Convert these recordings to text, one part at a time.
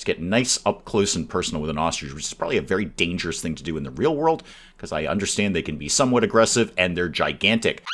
Just get nice up close and personal with an ostrich, which is probably a very dangerous thing to do in the real world, because I understand they can be somewhat aggressive and they're gigantic.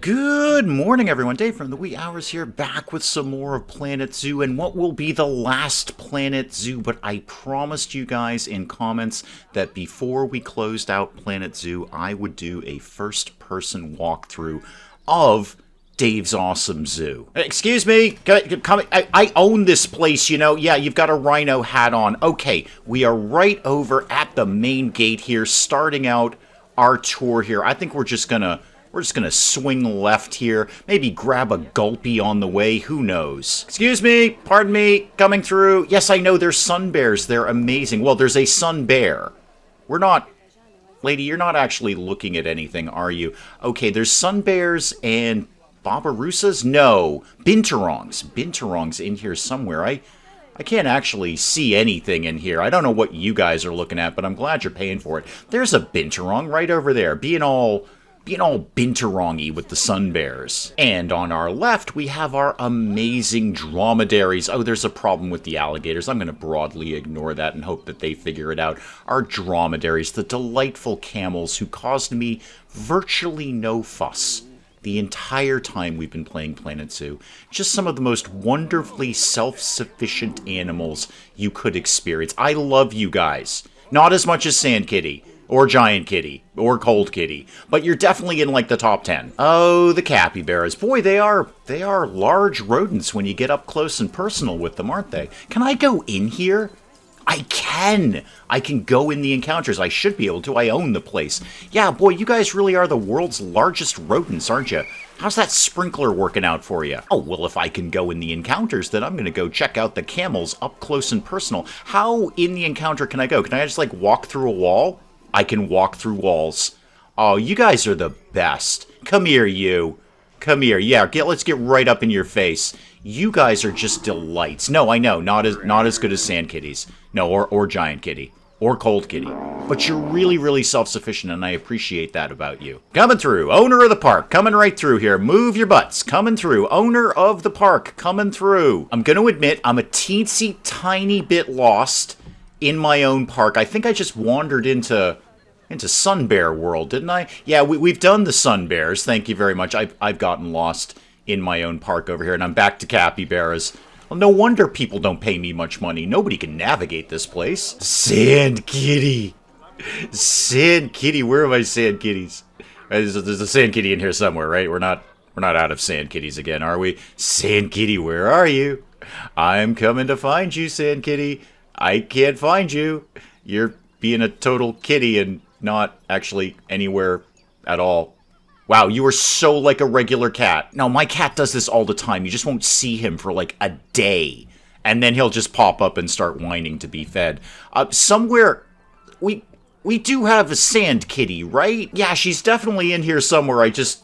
Good morning, everyone. Dave from the wee hours here, back with some more of Planet Zoo, and what will be the last Planet Zoo. But I promised you guys in comments that before we closed out Planet Zoo, I would do a first-person walkthrough of Dave's Awesome Zoo. Excuse me, I own this place, you know. Yeah, you've got a rhino hat on. Okay, we are right over at the main gate here, starting out our tour here. I think we're just gonna swing left here, maybe grab a gulpy on the way, who knows. Excuse me, pardon me, coming through. Yes, I know there's sun bears, they're amazing. Well, there's a sun bear. We're not, lady, you're not actually looking at anything, are you? Okay, there's sun bears and Babaroosas? No, Binturongs in here somewhere. I can't actually see anything in here. I don't know what you guys are looking at, but I'm glad you're paying for it. There's a Binturong right over there, being all binturongy with the sun bears. And on our left, we have our amazing dromedaries. Oh, there's a problem with the alligators. I'm going to broadly ignore that and hope that they figure it out. Our dromedaries, the delightful camels who caused me virtually no fuss the entire time we've been playing Planet Zoo. Just some of the most wonderfully self-sufficient animals you could experience. I love you guys. Not as much as Sand Kitty, or Giant Kitty, or Cold Kitty, but you're definitely in like the top 10. Oh, the capybaras. Boy, they are large rodents when you get up close and personal with them, aren't they? Can I go in here? I can go in the encounters. I should be able to. I own the place. Yeah, boy, you guys really are the world's largest rodents, aren't you? How's that sprinkler working out for you? Oh, well, if I can go in the encounters, then I'm going to go check out the camels up close and personal. How in the encounter can I go? Can I just, like, walk through a wall? I can walk through walls. Oh, you guys are the best. Come here, you. Come here. Yeah, let's get right up in your face. You guys are just delights. No, I know, not as good as Sand Kitties. No, or Giant Kitty. Or Cold Kitty. But you're really, really self-sufficient, and I appreciate that about you. Coming through. Owner of the park. Coming right through here. Move your butts. Coming through. Owner of the park. Coming through. I'm going to admit, I'm a teensy tiny bit lost in my own park. I think I just wandered into Sun Bear World, didn't I? Yeah, we've done the Sun Bears. Thank you very much. I've gotten lost in my own park over here, and I'm back to capybaras. Well, no wonder people don't pay me much money. Nobody can navigate this place. Sand Kitty. Sand Kitty. Where are my Sand Kitties? There's a Sand Kitty in here somewhere, right? We're not out of Sand Kitties again, are we? Sand Kitty, where are you? I'm coming to find you, Sand Kitty. I can't find you. You're being a total kitty and not actually anywhere at all. Wow, you are so like a regular cat. No, my cat does this all the time. You just won't see him for like a day. And then he'll just pop up and start whining to be fed. Somewhere, we do have a Sand Kitty, right? Yeah, she's definitely in here somewhere. I just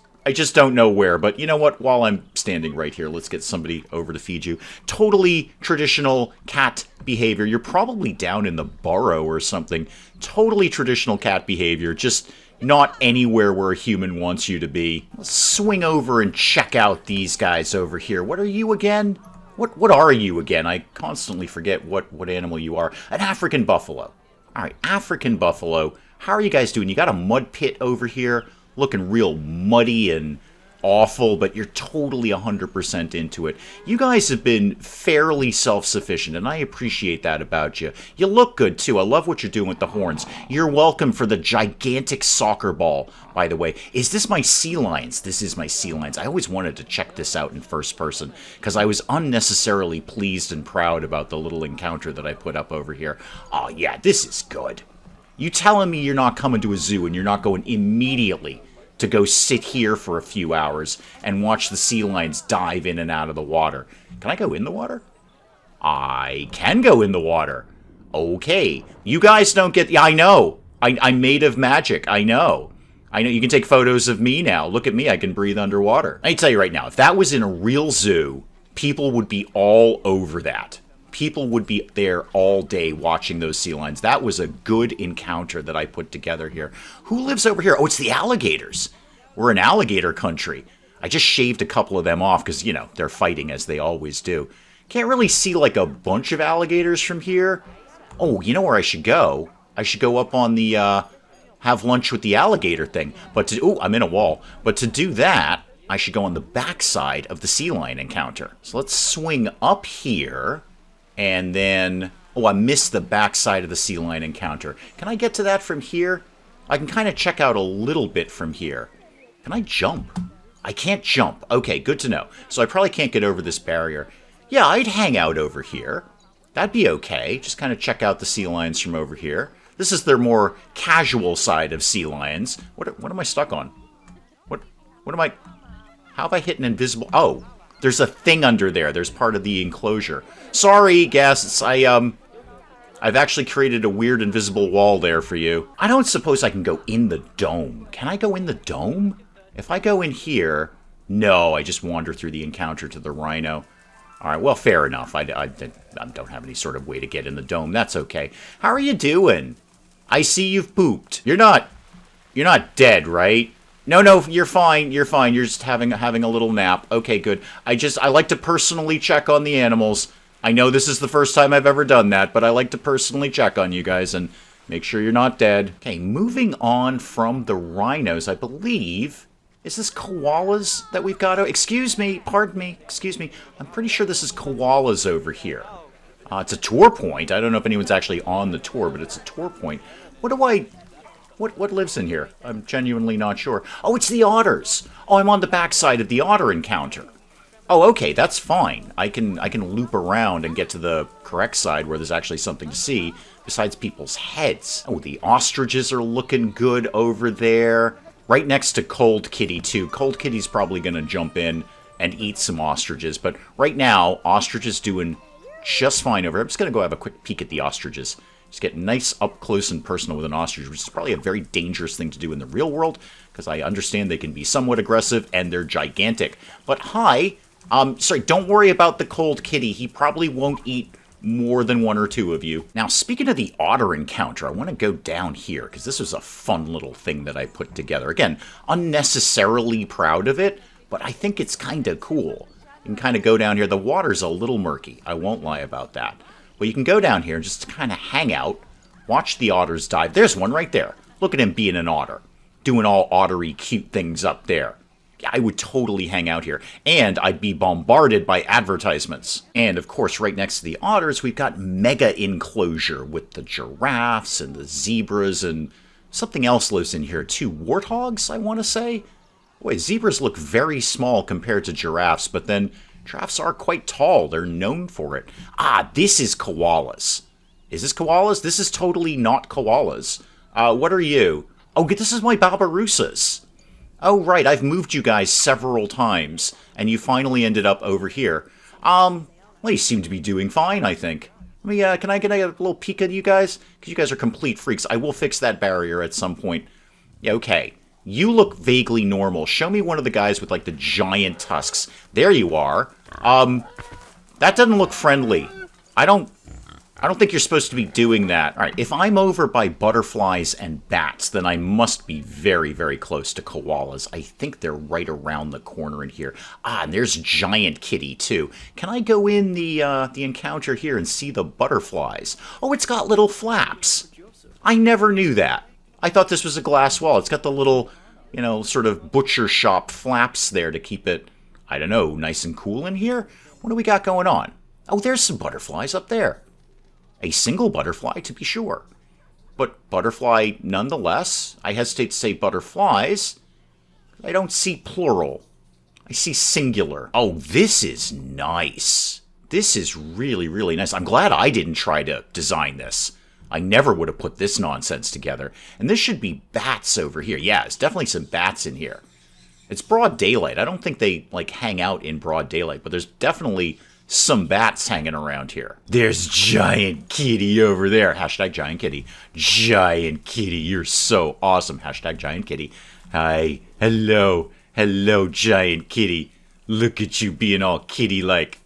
don't know where. But you know what? While I'm standing right here, let's get somebody over to feed you. Totally traditional cat behavior. You're probably down in the burrow or something. Totally traditional cat behavior. Just not anywhere where a human wants you to be. Let's swing over and check out these guys over here. What are you again? What are you again? I constantly forget what animal you are. An African buffalo. All right, African buffalo. How are you guys doing? You got a mud pit over here, looking real muddy and awful, but you're totally 100% into it. You guys have been fairly self-sufficient, and I appreciate that about you. You look good, too. I love what you're doing with the horns. You're welcome for the gigantic soccer ball, by the way. Is this my sea lions? This is my sea lions. I always wanted to check this out in first person, because I was unnecessarily pleased and proud about the little encounter that I put up over here. Oh, yeah, this is good. You telling me you're not coming to a zoo and you're not going immediately to go sit here for a few hours and watch the sea lions dive in and out of the water. Can I go in the water? I can go in the water. Okay. You guys don't get... Yeah, I know. I'm made of magic. I know. You can take photos of me now. Look at me. I can breathe underwater. I tell you right now, if that was in a real zoo, people would be all over that. People would be there all day watching those sea lions. That was a good encounter that I put together here. Who lives over here? Oh, it's the alligators. We're in alligator country. I just shaved a couple of them off because, you know, they're fighting as they always do. Can't really see like a bunch of alligators from here. Oh, you know where I should go? I should go up on the have lunch with the alligator thing. But to oh, I'm in a wall. But to do that, I should go on the backside of the sea lion encounter. So let's swing up here, and then oh, I missed the backside of the sea lion encounter. Can I get to that from here? I can kind of check out a little bit from here. Can I jump? I can't jump. Okay, good to know. So I probably can't get over this barrier. Yeah, I'd hang out over here. That'd be okay. Just kind of check out the sea lions from over here. This is their more casual side of sea lions. What am I stuck on? What am I... How have I hit an invisible... Oh, there's a thing under there. There's part of the enclosure. Sorry, guests. I've actually created a weird invisible wall there for you. I don't suppose I can go in the dome. Can I go in the dome? If I go in here... No, I just wander through the encounter to the rhino. All right, well, fair enough. I don't have any sort of way to get in the dome. That's okay. How are you doing? I see you've pooped. You're not dead, right? No, you're fine. You're fine. You're just having a little nap. Okay, good. I like to personally check on the animals. I know this is the first time I've ever done that, but I like to personally check on you guys and make sure you're not dead. Okay, moving on from the rhinos, I believe... Is this koalas that we've got? Oh, excuse me, pardon me, excuse me. I'm pretty sure this is koalas over here. It's a tour point. I don't know if anyone's actually on the tour, but it's a tour point. What lives in here? I'm genuinely not sure. Oh, it's the otters. Oh, I'm on the backside of the otter encounter. Oh, okay, that's fine. I can loop around and get to the correct side where there's actually something to see besides people's heads. Oh, the ostriches are looking good over there. Right next to Cold Kitty, too. Cold Kitty's probably going to jump in and eat some ostriches. But right now, Ostrich is doing just fine over here. I'm just going to go have a quick peek at the ostriches. Just get nice up close and personal with an ostrich, which is probably a very dangerous thing to do in the real world, because I understand they can be somewhat aggressive, and they're gigantic. But hi, sorry, don't worry about the Cold Kitty. He probably won't eat more than one or two of you. Now, speaking of the otter encounter, I want to go down here, because this was a fun little thing that I put together. Again, unnecessarily proud of it, but I think it's kind of cool. You can kind of go down here. The water's a little murky. I won't lie about that. But you can go down here and just kind of hang out, watch the otters dive. There's one right there. Look at him being an otter, doing all ottery cute things up there. I would totally hang out here, and I'd be bombarded by advertisements. And of course, right next to the otters, we've got mega enclosure with the giraffes and the zebras, and something else lives in here too. Warthogs, I want to say? Wait, zebras look very small compared to giraffes, but then giraffes are quite tall. They're known for it. Ah, this is koalas. Is this koalas? This is totally not koalas. What are you? Oh, this is my Barbarousas. Oh, right, I've moved you guys several times, and you finally ended up over here. Well, you seem to be doing fine, I think. Let me, can I get a little peek at you guys? Because you guys are complete freaks. I will fix that barrier at some point. Yeah, okay. You look vaguely normal. Show me one of the guys with, like, the giant tusks. There you are. That doesn't look friendly. I don't think you're supposed to be doing that. All right, if I'm over by butterflies and bats, then I must be very, very close to koalas. I think they're right around the corner in here. Ah, and there's Giant Kitty, too. Can I go in the encounter here and see the butterflies? Oh, it's got little flaps. I never knew that. I thought this was a glass wall. It's got the little, you know, sort of butcher shop flaps there to keep it, I don't know, nice and cool in here? What do we got going on? Oh, there's some butterflies up there. A single butterfly, to be sure. But butterfly nonetheless. I hesitate to say butterflies. I don't see plural. I see singular. Oh, this is nice. This is really, really nice. I'm glad I didn't try to design this. I never would have put this nonsense together. And this should be bats over here. Yeah, there's definitely some bats in here. It's broad daylight. I don't think they, like, hang out in broad daylight, but there's definitely some bats hanging around here. There's Giant Kitty over there. Hashtag Giant Kitty. Giant Kitty, you're so awesome. Hashtag Giant Kitty. Hi. Hello. Hello, Giant Kitty. Look at you being all kitty-like.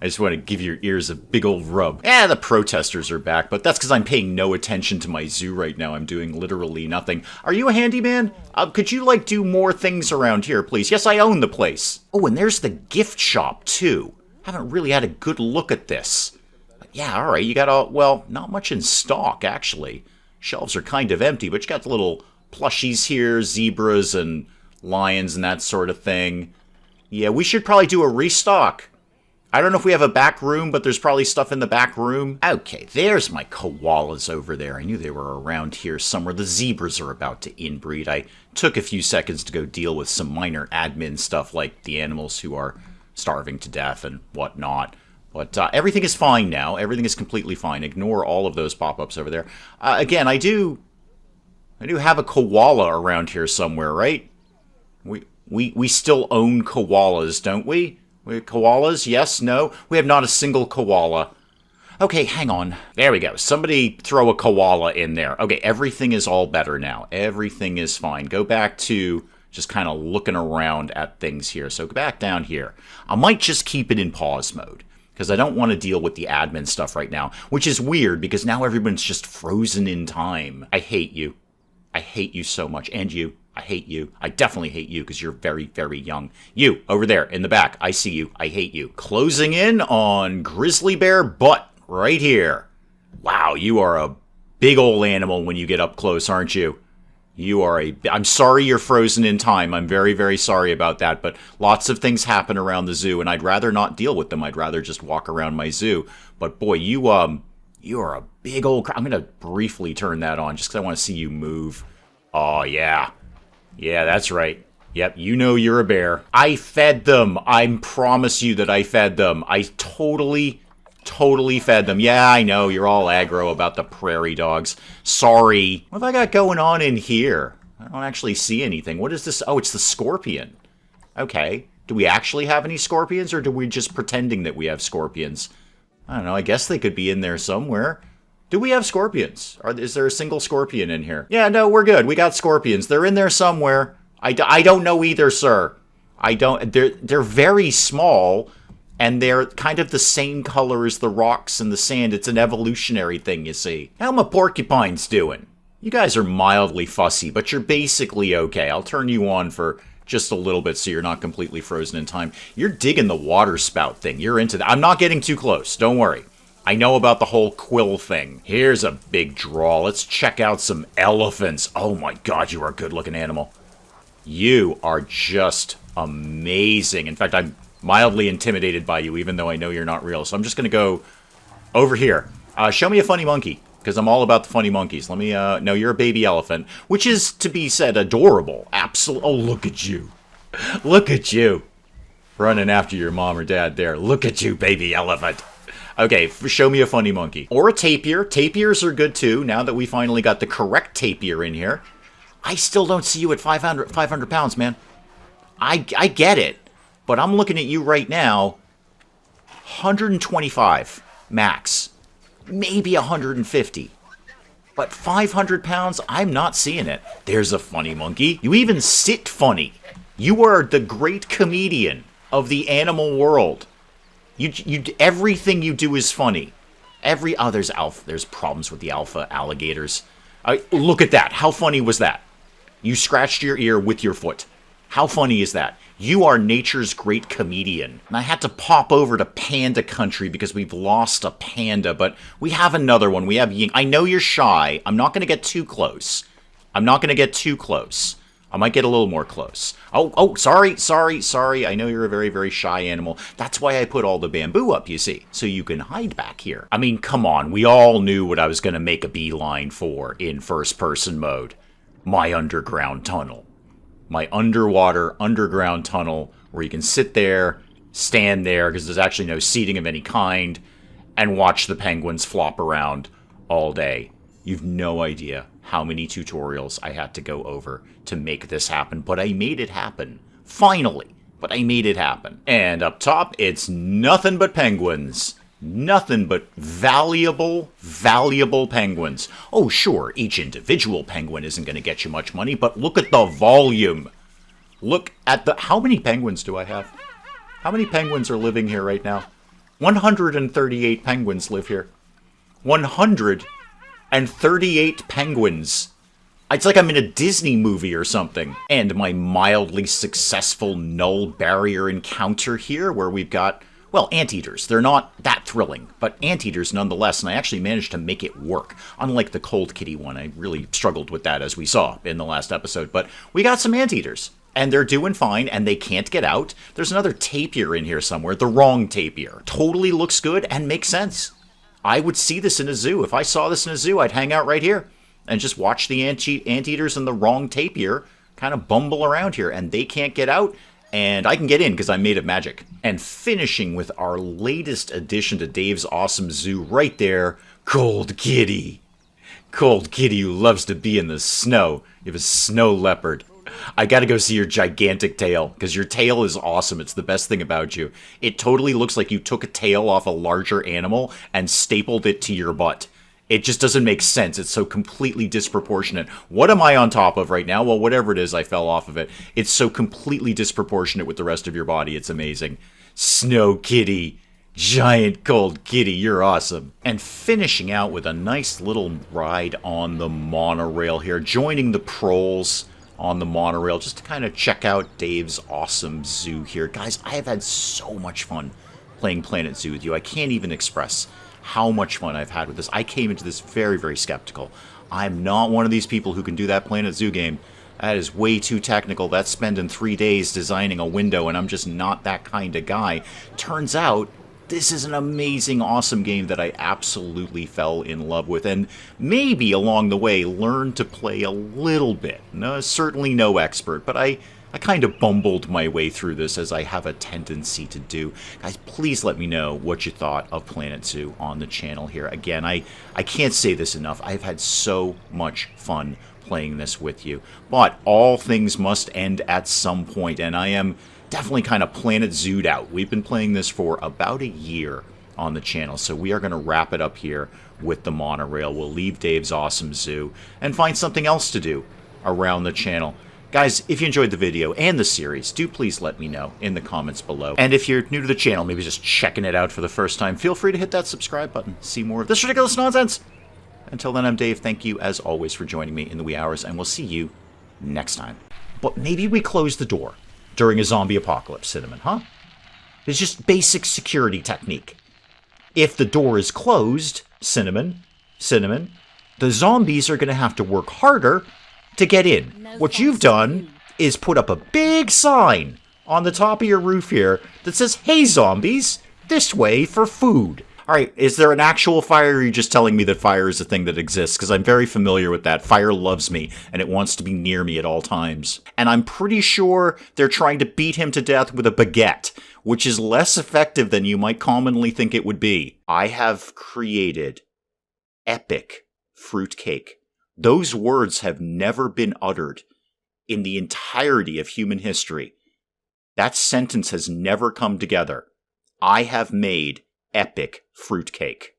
I just want to give your ears a big old rub. The protesters are back, but that's because I'm paying no attention to my zoo right now. I'm doing literally nothing. Are you a handyman? Could you, like, do more things around here, please? Yes, I own the place. Oh, and there's the gift shop, too. Haven't really had a good look at this. But yeah, all right, you got all, well, not much in stock, actually. Shelves are kind of empty, but you got the little plushies here, zebras and lions and that sort of thing. Yeah, we should probably do a restock. I don't know if we have a back room, but there's probably stuff in the back room. Okay, there's my koalas over there. I knew they were around here somewhere. The zebras are about to inbreed. I took a few seconds to go deal with some minor admin stuff like the animals who are starving to death and whatnot. But everything is fine now. Everything is completely fine. Ignore all of those pop-ups over there. Again, I do have a koala around here somewhere, right? We still own koalas, don't we? Koalas? Yes? No? We have not a single koala. Okay, hang on. There we go. Somebody throw a koala in there. Okay, everything is all better now. Everything is fine. Go back to just kind of looking around at things here. So go back down here. I might just keep it in pause mode, because I don't want to deal with the admin stuff right now, which is weird because now everyone's just frozen in time. I hate you. I hate you so much. And you. I hate you. I definitely hate you because you're very, very young. You, over there in the back. I see you. I hate you. Closing in on Grizzly Bear Butt right here. Wow, you are a big old animal when you get up close, aren't you? You are I'm sorry you're frozen in time. I'm very, very sorry about that. But lots of things happen around the zoo, and I'd rather not deal with them. I'd rather just walk around my zoo. But boy, you are a big old... I'm going to briefly turn that on just because I want to see you move. Oh, yeah. Yeah, that's right. Yep, you know you're a bear. I fed them. I promise you that I fed them. I totally fed them. Yeah, I know, you're all aggro about the prairie dogs. Sorry. What have I got going on in here? I don't actually see anything. What is this? Oh, it's the scorpion. Okay. Do we actually have any scorpions, or do we just pretending that we have scorpions? I don't know, I guess they could be in there somewhere. Do we have scorpions? Is there a single scorpion in here? Yeah, no, we're good. We got scorpions. They're in there somewhere. I don't know either, sir. They're very small, and they're kind of the same color as the rocks and the sand. It's an evolutionary thing, you see. How my porcupines doing? You guys are mildly fussy, but you're basically okay. I'll turn you on for just a little bit so you're not completely frozen in time. You're digging the water spout thing. You're into that. I'm not getting too close. Don't worry. I know about the whole quill thing. Here's a big draw. Let's check out some elephants. Oh my god, you are a good-looking animal. You are just amazing. In fact, I'm mildly intimidated by you, even though I know you're not real. So I'm just going to go over here. Show me a funny monkey, because I'm all about the funny monkeys. Let me, no, you're a baby elephant, which is, to be said, adorable. Absolutely. Oh, look at you. Look at you. Running after your mom or dad there. Look at you, baby elephant. Okay, show me a funny monkey. Or a tapir. Tapirs are good too, now that we finally got the correct tapir in here. I still don't see you at 500 pounds, man. I get it, but I'm looking at you right now, 125 max. Maybe 150. But 500 pounds, I'm not seeing it. There's a funny monkey. You even sit funny. You are the great comedian of the animal world. You everything you do is funny. There's problems with the alpha alligators. Look at that. How funny was that? You scratched your ear with your foot. How funny is that? You are nature's great comedian. And I had to pop over to panda country because we've lost a panda, but we have another one. We have Ying. I know you're shy. I'm not going to get too close. I might get a little more close. Oh, sorry. I know you're a very, very shy animal. That's why I put all the bamboo up, you see, so you can hide back here. I mean, come on. We all knew what I was going to make a beeline for in first-person mode. My underground tunnel. My underground tunnel where you can sit there, stand there, because there's actually no seating of any kind, and watch the penguins flop around all day. You've no idea how many tutorials I had to go over to make this happen, but I made it happen. Finally. But I made it happen. And up top, it's nothing but penguins. Nothing but valuable penguins. Oh, sure, each individual penguin isn't going to get you much money, but look at the volume. Look at the... How many penguins do I have? How many penguins are living here right now? 138 penguins live here. 138 penguins. It's like I'm in a Disney movie or something. And my mildly successful null barrier encounter here, where we've got well, anteaters. They're not that thrilling, but anteaters nonetheless, and I actually managed to make it work. Unlike the cold kitty one, I really struggled with that, as we saw in the last episode, but we got some anteaters. And they're doing fine, and they can't get out. There's another tapir in here somewhere, the wrong tapir. Totally looks good and makes sense. I would see this in a zoo. If I saw this in a zoo, I'd hang out right here and just watch the anteaters and the wrong tapir kind of bumble around here, and they can't get out, and I can get in because I'm made of magic. And finishing with our latest addition to Dave's awesome zoo right there, Cold Kitty. Cold Kitty who loves to be in the snow. You have a snow leopard. I gotta go see your gigantic tail, because your tail is awesome. It's the best thing about you. It totally looks like you took a tail off a larger animal and stapled it to your butt. It just doesn't make sense. It's so completely disproportionate. What am I on top of right now? Well, whatever it is, I fell off of it. It's so completely disproportionate with the rest of your body. It's amazing. Snow Kitty. Giant Cold Kitty, you're awesome. And finishing out with a nice little ride on the monorail here, joining the proles on the monorail just to kind of check out Dave's awesome zoo here. Guys, I have had so much fun playing Planet Zoo with you. I can't even express how much fun I've had with this. I came into this very, very skeptical. I'm not one of these people who can do that Planet Zoo game. That is way too technical. That's spending 3 days designing a window, and I'm just not that kind of guy. Turns out, this is an amazing, awesome game that I absolutely fell in love with, and maybe along the way learned to play a little bit. No, certainly no expert, but I kind of bumbled my way through this, as I have a tendency to do. Guys, please let me know what you thought of Planet Zoo on the channel here. Again, I can't say this enough. I've had so much fun playing this with you, but all things must end at some point, and I am definitely kind of Planet Zoo'd out. We've been playing this for about a year on the channel, so we are going to wrap it up here with the monorail. We'll leave Dave's awesome zoo and find something else to do around the channel. Guys, if you enjoyed the video and the series, do please let me know in the comments below. And if you're new to the channel, maybe just checking it out for the first time, feel free to hit that subscribe button. See more of this ridiculous nonsense. Until then, I'm Dave. Thank you, as always, for joining me in the wee hours, and we'll see you next time. But maybe we close the door during a zombie apocalypse, Cinnamon, huh? It's just basic security technique. If the door is closed, Cinnamon, the zombies are going to have to work harder to get in. What you've done is put up a big sign on the top of your roof here that says, "Hey zombies, this way for food." Alright, is there an actual fire, or are you just telling me that fire is a thing that exists? Because I'm very familiar with that. Fire loves me, and it wants to be near me at all times. And I'm pretty sure they're trying to beat him to death with a baguette, which is less effective than you might commonly think it would be. I have created epic fruitcake. Those words have never been uttered in the entirety of human history. That sentence has never come together. I have made epic fruitcake.